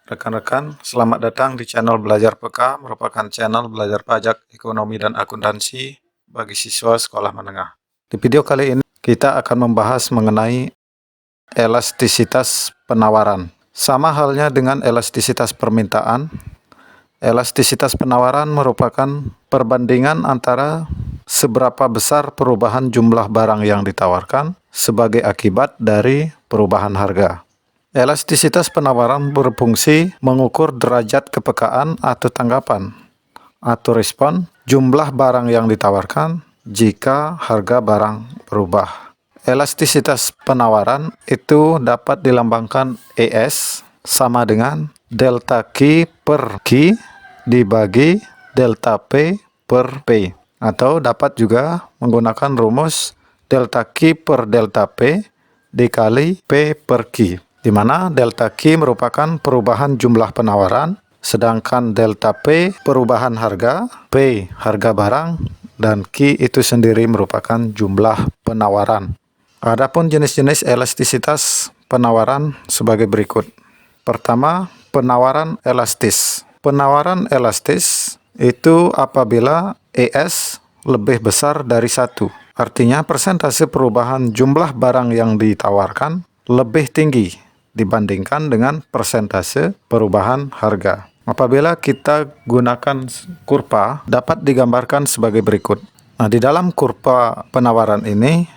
Rekan-rekan, selamat datang di channel Belajar PK, merupakan channel belajar pajak, ekonomi, dan akuntansi bagi siswa sekolah menengah. Di video kali ini, kita akan membahas mengenai elastisitas penawaran. Sama halnya dengan elastisitas permintaan, elastisitas penawaran merupakan perbandingan antara seberapa besar perubahan jumlah barang yang ditawarkan sebagai akibat dari perubahan harga. Elastisitas penawaran berfungsi mengukur derajat kepekaan atau tanggapan atau respon jumlah barang yang ditawarkan jika harga barang berubah. Elastisitas penawaran itu dapat dilambangkan ES sama dengan delta Q per Q dibagi delta P per P, atau dapat juga menggunakan rumus delta Q per delta P dikali P per Q, di mana delta Q merupakan perubahan jumlah penawaran, sedangkan delta P perubahan harga, P harga barang, dan Q itu sendiri merupakan jumlah penawaran. Adapun jenis-jenis elastisitas penawaran sebagai berikut. Pertama, penawaran elastis. Penawaran elastis itu apabila ES lebih besar dari 1. Artinya persentase perubahan jumlah barang yang ditawarkan lebih tinggi dibandingkan dengan persentase perubahan harga. Apabila kita gunakan kurva, dapat digambarkan sebagai berikut. Nah, di dalam kurva penawaran ini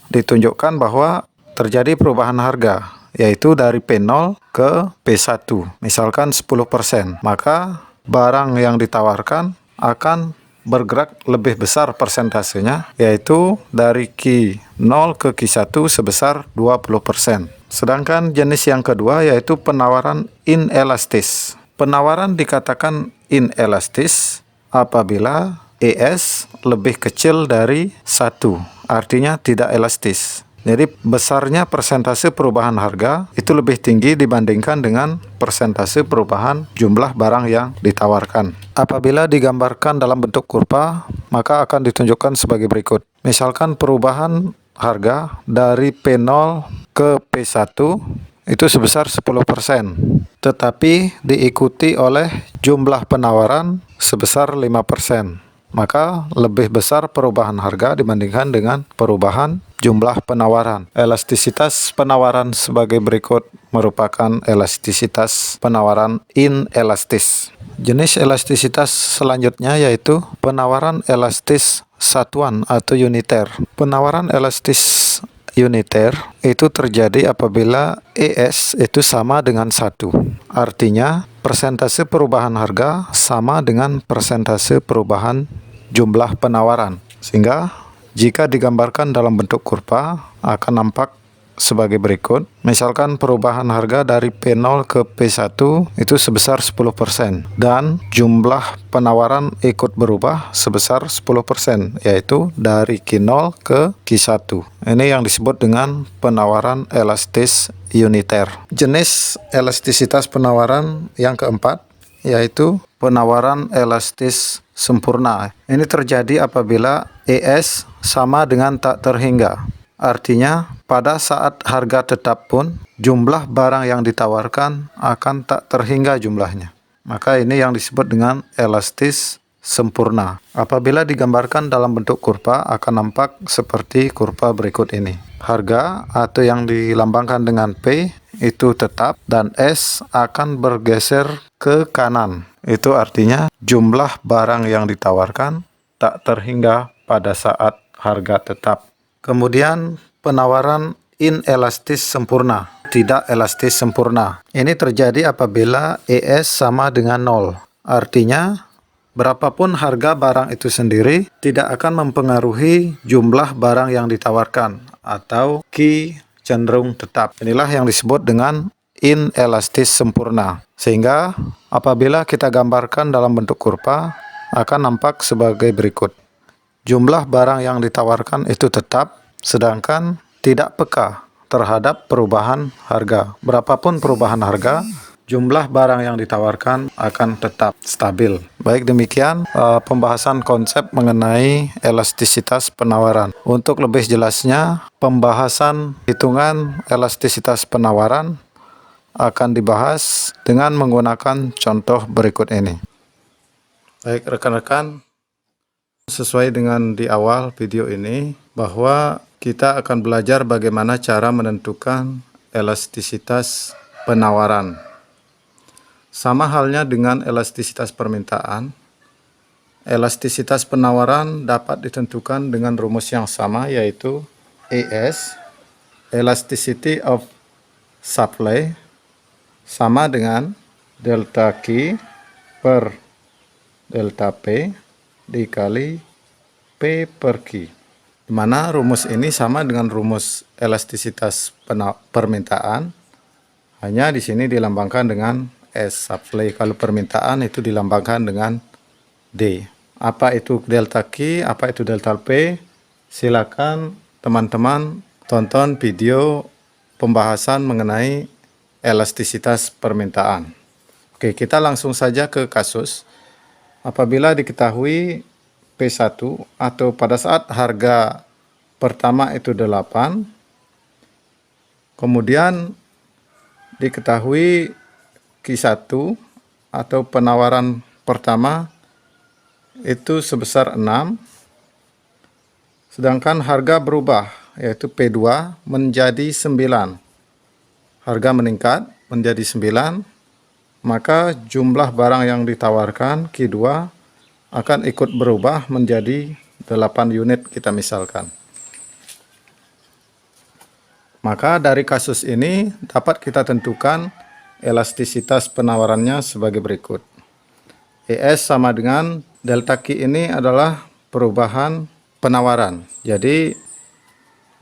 ditunjukkan bahwa terjadi perubahan harga, yaitu dari P0 ke P1, misalkan 10%, maka barang yang ditawarkan akan bergerak lebih besar persentasenya, yaitu dari Q0 ke Q1 sebesar 20%. Sedangkan jenis yang kedua yaitu penawaran inelastis. Penawaran dikatakan inelastis apabila ES lebih kecil dari 1, artinya tidak elastis. Jadi besarnya persentase perubahan harga itu lebih tinggi dibandingkan dengan persentase perubahan jumlah barang yang ditawarkan. Apabila digambarkan dalam bentuk kurva, maka akan ditunjukkan sebagai berikut. Misalkan perubahan harga dari P0 ke P1 itu sebesar 10%, tetapi diikuti oleh jumlah penawaran sebesar 5%. Maka lebih besar perubahan harga dibandingkan dengan perubahan jumlah penawaran. Elastisitas penawaran sebagai berikut merupakan elastisitas penawaran inelastis. Jenis elastisitas selanjutnya yaitu penawaran elastis satuan atau uniter. Penawaran elastis uniter itu terjadi apabila ES itu sama dengan 1. Artinya persentase perubahan harga sama dengan persentase perubahan jumlah penawaran. Sehingga jika digambarkan dalam bentuk kurva akan nampak sebagai berikut. Misalkan perubahan harga dari P0 ke P1 itu sebesar 10% dan jumlah penawaran ikut berubah sebesar 10%, yaitu dari Q0 ke Q1. Ini yang disebut dengan penawaran elastis uniter. Jenis elastisitas penawaran yang keempat yaitu penawaran elastis sempurna. Ini terjadi apabila ES sama dengan tak terhingga. Artinya, pada saat harga tetap pun, jumlah barang yang ditawarkan akan tak terhingga jumlahnya. Maka ini yang disebut dengan elastis sempurna. Apabila digambarkan dalam bentuk kurva, akan nampak seperti kurva berikut ini. Harga atau yang dilambangkan dengan P itu tetap dan S akan bergeser ke kanan. Itu artinya jumlah barang yang ditawarkan tak terhingga pada saat harga tetap. Kemudian penawaran inelastis sempurna, tidak elastis sempurna. Ini terjadi apabila ES sama dengan 0. Artinya berapapun harga barang itu sendiri tidak akan mempengaruhi jumlah barang yang ditawarkan atau Q cenderung tetap. Inilah yang disebut dengan inelastis sempurna. Sehingga apabila kita gambarkan dalam bentuk kurva akan nampak sebagai berikut. Jumlah barang yang ditawarkan itu tetap, sedangkan tidak peka terhadap perubahan harga. Berapapun perubahan harga, jumlah barang yang ditawarkan akan tetap stabil. Baik, demikian pembahasan konsep mengenai elastisitas penawaran. Untuk lebih jelasnya, pembahasan hitungan elastisitas penawaran akan dibahas dengan menggunakan contoh berikut ini. Baik rekan-rekan, sesuai dengan di awal video ini bahwa kita akan belajar bagaimana cara menentukan elastisitas penawaran. Sama halnya dengan elastisitas permintaan, elastisitas penawaran dapat ditentukan dengan rumus yang sama, yaitu ES, elasticity of supply, sama dengan delta Q per delta P dikali P per Q. Di mana rumus ini sama dengan rumus elastisitas permintaan, hanya di sini dilambangkan dengan S supply. Kalau permintaan itu dilambangkan dengan D. Apa itu delta Q, apa itu delta P? Silakan teman-teman tonton video pembahasan mengenai elastisitas permintaan. Oke, kita langsung saja ke kasus. Apabila diketahui P1 atau pada saat harga pertama itu 8, kemudian diketahui Q1 atau penawaran pertama itu sebesar 6, sedangkan harga berubah yaitu P2 menjadi 9. Harga meningkat menjadi 9, maka jumlah barang yang ditawarkan Q2 akan ikut berubah menjadi 8 unit kita misalkan. Maka dari kasus ini dapat kita tentukan elastisitas penawarannya sebagai berikut. ES sama dengan delta Q ini adalah perubahan penawaran. Jadi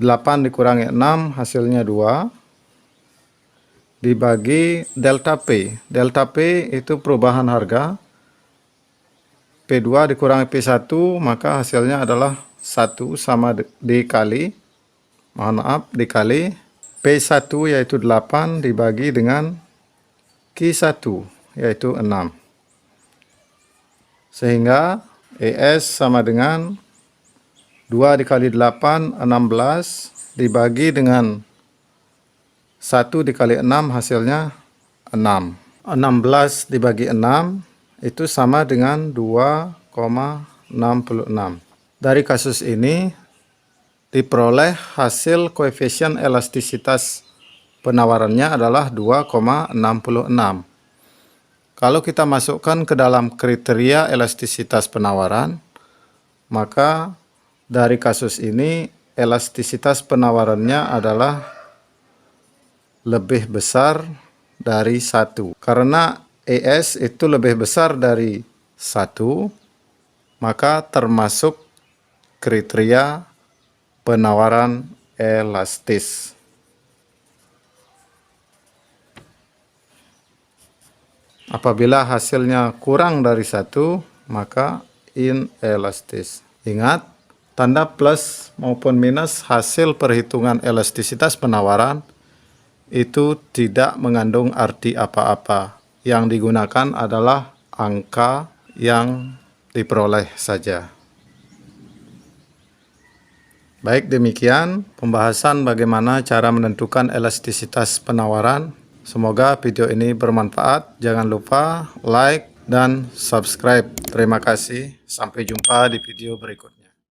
8 dikurangi 6 hasilnya 2 dibagi delta P. Delta P itu perubahan harga. P2 dikurangi P1 maka hasilnya adalah 1 sama dikali P1 yaitu 8 dibagi dengan Q1 yaitu 6. Sehingga ES sama dengan 2 dikali 8, 16 dibagi dengan 1 dikali 6 hasilnya 6. 16 dibagi 6 itu sama dengan 2,66. Dari kasus ini diperoleh hasil koefisien elastisitas penawarannya adalah 2,66. Kalau kita masukkan ke dalam kriteria elastisitas penawaran, maka dari kasus ini elastisitas penawarannya adalah lebih besar dari 1. Karena ES itu lebih besar dari 1, maka termasuk kriteria penawaran elastis. Apabila hasilnya kurang dari 1, maka inelastis. Ingat, tanda plus maupun minus hasil perhitungan elastisitas penawaran itu tidak mengandung arti apa-apa. Yang digunakan adalah angka yang diperoleh saja. Baik, demikian pembahasan bagaimana cara menentukan elastisitas penawaran. Semoga video ini bermanfaat. Jangan lupa like dan subscribe. Terima kasih. Sampai jumpa di video berikutnya.